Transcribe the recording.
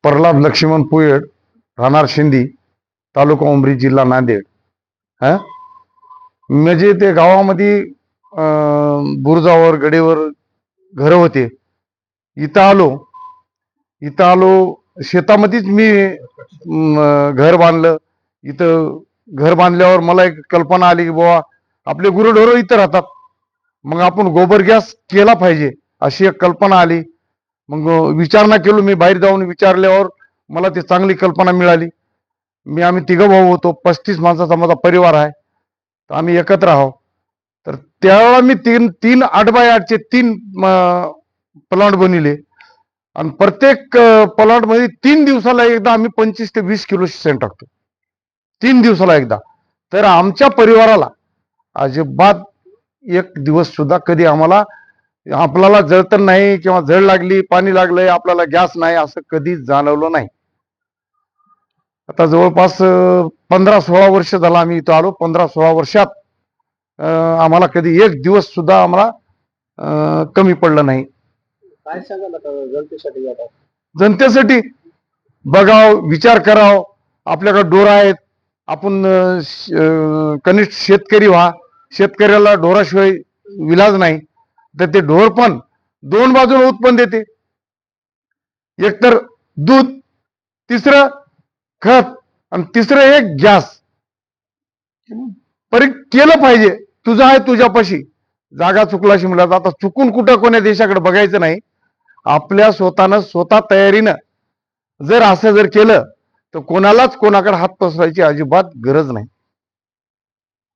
प्रल्हाद लक्ष्मण पुयड, राहणार शिंदी, तालुका उमरी, जिल्हा नांदेड. हा म्हणजे ते गावामध्ये बुरुजावर गडेवर घर होते. इथं आलो शेतामध्येच मी घर बांधलं. इथं घर बांधल्यावर मला एक कल्पना आली की बाबा आपले गुरंढोरं इथं राहतात, मग आपण गोबर गॅस केला पाहिजे अशी एक कल्पना आली. मग विचारणा केलो, मी बाहेर जाऊन विचारल्यावर मला ती चांगली कल्पना मिळाली. आम्ही तिघं भाऊ होतो, 35 माणसाचा माझा परिवार आहे, तर आम्ही एकत्र आहोत. तर त्यावेळेला मी तीन 8x8चे 3 प्लांट बनविले आणि प्रत्येक प्लांट मध्ये 3 दिवसाला एकदा आम्ही 25 ते 20 किलो शेण टाकतो, 3 दिवसाला एकदा. तर आमच्या परिवाराला अजिबात एक दिवस सुद्धा कधी आम्हाला आपल्याला जळतर नाही किंवा झळ लागली, पाणी लागलंय, आपल्याला गॅस नाही, असं कधी जाणवलं नाही. आता जवळपास 15-16 वर्ष झाला आम्ही इथं आलो. 15-16 वर्षात आम्हाला कधी एक दिवस सुद्धा आम्हाला कमी पडलं नाही. काय सांगाल आता जनतेसाठी? आता जनतेसाठी बघाव, विचार कराव. आपल्याकडे डोरा आहेत, आपण कनिष्ठ शेतकरी व्हा. शेतकऱ्याला ढोराशिवाय विलाज नाही. तर ते ढोर पण 2 बाजूने उत्पन्न देते, एकतर दूध, तिसरं खत आणि तिसरं एक गॅस. केलं पाहिजे. तुझं आहे तुझ्यापाशी, जागा चुकलाशी म्हणलं. आता चुकून कुठं कोण्या देशाकडे बघायचं नाही. आपल्या स्वतः तयारीनं जर असं केलं तर कोणालाच कोणाकडे हात पसरायची अजिबात गरज नाही.